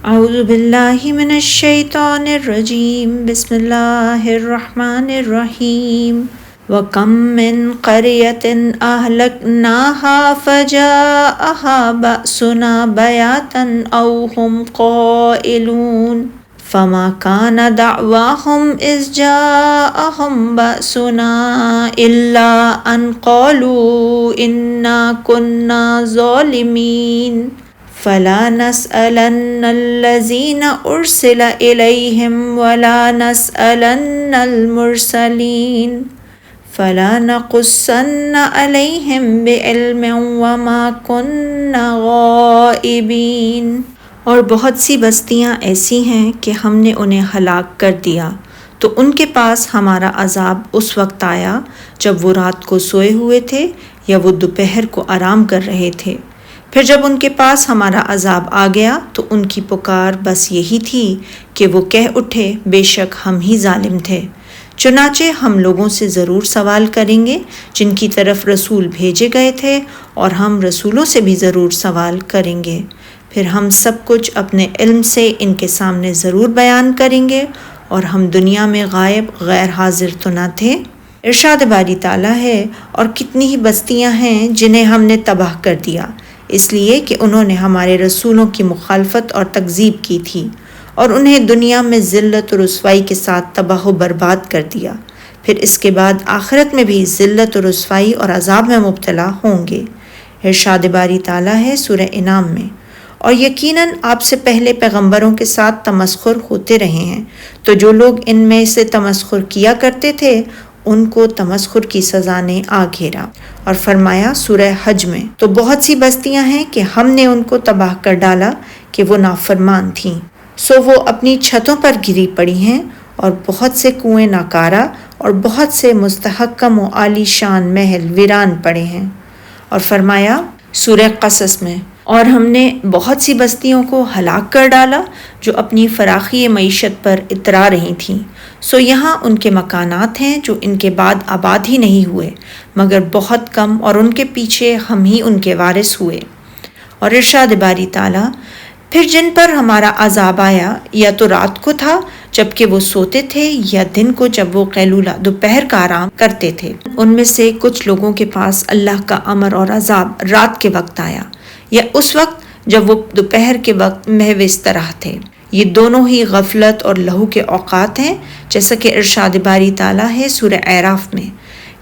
اعوذ باللہ من الشیطان الرجیم بسم اللہ الرحمن الرحیم وَكَم مِّن قَرْيَةٍ أَهْلَكْنَاهَا فَجَاءَهَا بَأْسُنَا بَيَاتًا أَوْ هُمْ قَائِلُونَ فَمَا كَانَ دَعْوَاهُمْ إِذْ جَاءَهُمْ بَأْسُنَا إِلَّا أَن قَالُوا إِنَّا كُنَّا ظَالِمِينَ فَلَا نَسْأَلَنَّ الَّذِينَ أُرْسِلَ إِلَيْهِمْ وَلَا نَسْأَلَنَّ الْمُرْسَلِينَ فَلَا نَقُصَّنَّ عَلَيْهِمْ بِعِلْمٍ وَمَا كُنَّا غَائِبِينَ۔ اور بہت سی بستیاں ایسی ہیں کہ ہم نے انہیں ہلاک کر دیا تو ان کے پاس ہمارا عذاب اس وقت آیا جب وہ رات کو سوئے ہوئے تھے یا وہ دوپہر کو آرام کر رہے تھے۔ پھر جب ان کے پاس ہمارا عذاب آ گیا تو ان کی پکار بس یہی تھی کہ وہ کہہ اٹھے بے شک ہم ہی ظالم تھے۔ چنانچہ ہم لوگوں سے ضرور سوال کریں گے جن کی طرف رسول بھیجے گئے تھے، اور ہم رسولوں سے بھی ضرور سوال کریں گے۔ پھر ہم سب کچھ اپنے علم سے ان کے سامنے ضرور بیان کریں گے، اور ہم دنیا میں غائب غیر حاضر تو نہ تھے۔ ارشاد باری تعالیٰ ہے، اور کتنی ہی بستیاں ہیں جنہیں ہم نے تباہ کر دیا، اس لیے کہ انہوں نے ہمارے رسولوں کی مخالفت اور تکذیب کی تھی، اور انہیں دنیا میں ذلت و رسوائی کے ساتھ تباہ و برباد کر دیا۔ پھر اس کے بعد آخرت میں بھی ذلت و رسوائی اور عذاب میں مبتلا ہوں گے۔ ارشاد باری تعالیٰ ہے سورہ انعام میں، اور یقیناً آپ سے پہلے پیغمبروں کے ساتھ تمسخر ہوتے رہے ہیں، تو جو لوگ ان میں سے تمسخر کیا کرتے تھے ان کو تمسخر کی سزا نے آ گھیرا۔ اور فرمایا سورہ حج میں، تو بہت سی بستیاں ہیں کہ ہم نے ان کو تباہ کر ڈالا کہ وہ نافرمان تھیں، سو وہ اپنی چھتوں پر گری پڑی ہیں، اور بہت سے کنویں ناکارہ اور بہت سے مستحکم و عالی شان محل ویران پڑے ہیں۔ اور فرمایا سورہ قصص میں، اور ہم نے بہت سی بستیوں کو ہلاک کر ڈالا جو اپنی فراخی معیشت پر اترا رہی تھیں، سو یہاں ان کے مکانات ہیں جو ان کے بعد آباد ہی نہیں ہوئے مگر بہت کم، اور ان کے پیچھے ہم ہی ان کے وارث ہوئے۔ اور ارشاد باری تعالیٰ، پھر جن پر ہمارا عذاب آیا یا تو رات کو تھا جب کہ وہ سوتے تھے، یا دن کو جب وہ قیلولہ دوپہر کا آرام کرتے تھے، ان میں سے کچھ لوگوں کے پاس اللہ کا امر اور عذاب رات کے وقت آیا، یا اس وقت جب وہ دوپہر کے وقت محو استراحت تھے۔ یہ دونوں ہی غفلت اور لہو کے اوقات ہیں، جیسا کہ ارشاد باری تعالیٰ ہے سورہ اعراف میں۔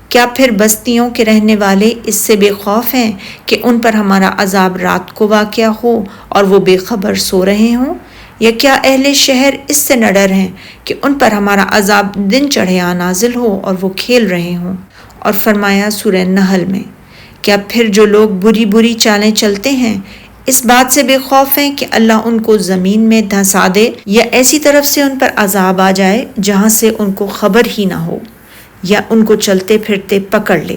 کیا پھر بستیوں کے رہنے والے اس سے بے خوف ہیں کہ ان پر ہمارا عذاب رات کو واقع ہو اور وہ بے خبر سو رہے ہوں؟ یا کیا اہل شہر اس سے نہ ڈر ہیں کہ ان پر ہمارا عذاب دن چڑھیا نازل ہو اور وہ کھیل رہے ہوں؟ اور فرمایا سورہ نحل میں، کیا پھر جو لوگ بری بری چالیں چلتے ہیں اس بات سے بے خوف ہیں کہ اللہ ان کو زمین میں دھسا دے، یا ایسی طرف سے ان پر عذاب آ جائے جہاں سے ان کو خبر ہی نہ ہو، یا ان کو چلتے پھرتے پکڑ لے،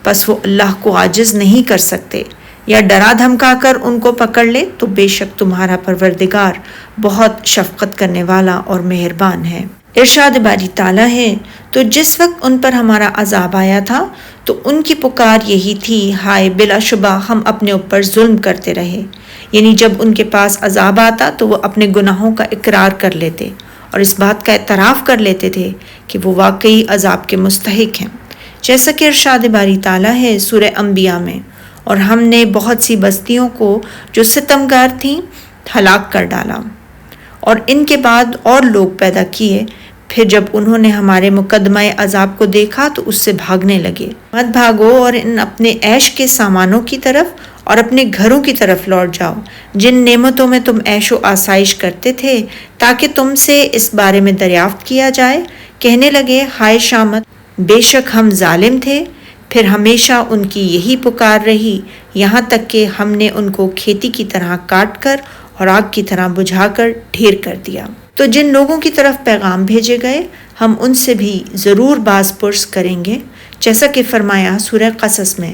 پس وہ اللہ کو عاجز نہیں کر سکتے، یا ڈرا دھمکا کر ان کو پکڑ لے، تو بے شک تمہارا پروردگار بہت شفقت کرنے والا اور مہربان ہے۔ ارشاد باری تعالیٰ ہے، تو جس وقت ان پر ہمارا عذاب آیا تھا تو ان کی پکار یہی تھی، ہائے بلا شبہ ہم اپنے اوپر ظلم کرتے رہے۔ یعنی جب ان کے پاس عذاب آتا تو وہ اپنے گناہوں کا اقرار کر لیتے اور اس بات کا اعتراف کر لیتے تھے کہ وہ واقعی عذاب کے مستحق ہیں، جیسا کہ ارشاد باری تعالیٰ ہے سورہ انبیاء میں، اور ہم نے بہت سی بستیوں کو جو ستمگار تھیں ہلاک کر ڈالا، اور ان کے بعد اور لوگ پیدا کیے۔ پھر جب انہوں نے ہمارے مقدمہ عذاب کو دیکھا تو اس سے بھاگنے لگے۔ مت بھاگو اور ان اپنے عیش کے سامانوں کی طرف اور اپنے گھروں کی طرف لوٹ جاؤ جن نعمتوں میں تم عیش و آسائش کرتے تھے، تاکہ تم سے اس بارے میں دریافت کیا جائے۔ کہنے لگے، ہائے شامت، بے شک ہم ظالم تھے۔ پھر ہمیشہ ان کی یہی پکار رہی، یہاں تک کہ ہم نے ان کو کھیتی کی طرح کاٹ کر اور آگ کی طرح بجھا کر ڈھیر کر دیا۔ تو جن لوگوں کی طرف پیغام بھیجے گئے ہم ان سے بھی ضرور باز پرس کریں گے، جیسا کہ فرمایا سورہ قصص میں،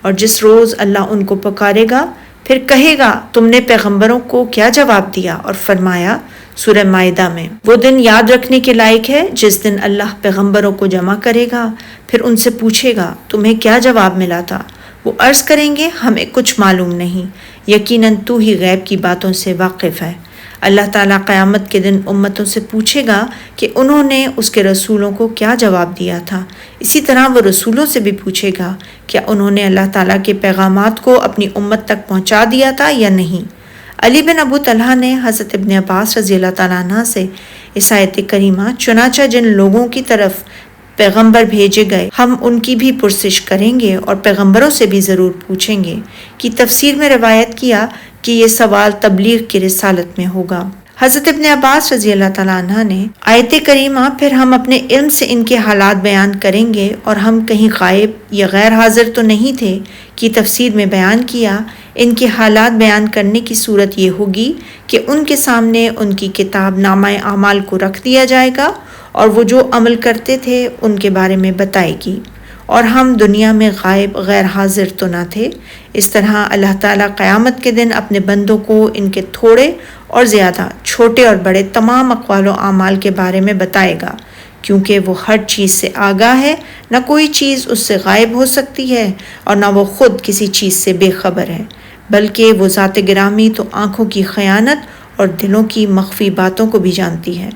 اور جس روز اللہ ان کو پکارے گا پھر کہے گا تم نے پیغمبروں کو کیا جواب دیا؟ اور فرمایا سورہ مائدہ میں، وہ دن یاد رکھنے کے لائق ہے جس دن اللہ پیغمبروں کو جمع کرے گا، پھر ان سے پوچھے گا تمہیں کیا جواب ملا تھا؟ وہ عرض کریں گے ہمیں کچھ معلوم نہیں، یقیناً تو ہی غیب کی باتوں سے واقف ہے۔ اللہ تعالیٰ قیامت کے دن امتوں سے پوچھے گا کہ انہوں نے اس کے رسولوں کو کیا جواب دیا تھا۔ اسی طرح وہ رسولوں سے بھی پوچھے گا کیا انہوں نے اللہ تعالیٰ کے پیغامات کو اپنی امت تک پہنچا دیا تھا یا نہیں۔ علی بن ابو طلحہ نے حضرت ابن عباس رضی اللہ تعالیٰ عنہ سے اس آیت کریمہ چنانچہ جن لوگوں کی طرف پیغمبر بھیجے گئے ہم ان کی بھی پرسش کریں گے اور پیغمبروں سے بھی ضرور پوچھیں گے کی تفسیر میں روایت کیا کہ یہ سوال تبلیغ کی رسالت میں ہوگا۔ حضرت ابن عباس رضی اللہ تعالیٰ عنہ نے آیت کریمہ پھر ہم اپنے علم سے ان کے حالات بیان کریں گے اور ہم کہیں غائب یا غیر حاضر تو نہیں تھے کی تفسیر میں بیان کیا ان کے حالات بیان کرنے کی صورت یہ ہوگی کہ ان کے سامنے ان کی کتاب نامہ اعمال کو رکھ دیا جائے گا اور وہ جو عمل کرتے تھے ان کے بارے میں بتائے گی، اور ہم دنیا میں غائب غیر حاضر تو نہ تھے۔ اس طرح اللہ تعالیٰ قیامت کے دن اپنے بندوں کو ان کے تھوڑے اور زیادہ، چھوٹے اور بڑے تمام اقوال و اعمال کے بارے میں بتائے گا، کیونکہ وہ ہر چیز سے آگاہ ہے، نہ کوئی چیز اس سے غائب ہو سکتی ہے اور نہ وہ خود کسی چیز سے بے خبر ہے، بلکہ وہ ذات گرامی تو آنکھوں کی خیانت اور دلوں کی مخفی باتوں کو بھی جانتی ہے،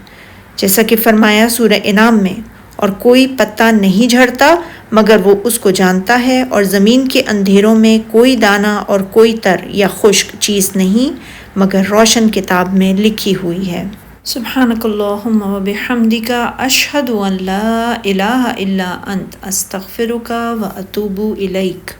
جیسا کہ فرمایا سورہ انعام میں، اور کوئی پتا نہیں جھڑتا مگر وہ اس کو جانتا ہے، اور زمین کے اندھیروں میں کوئی دانہ اور کوئی تر یا خشک چیز نہیں مگر روشن کتاب میں لکھی ہوئی ہے۔ سبحانک اللہم و بحمدک، اشہد ان لا الہ الا انت، استغفرک و اتوب الیک۔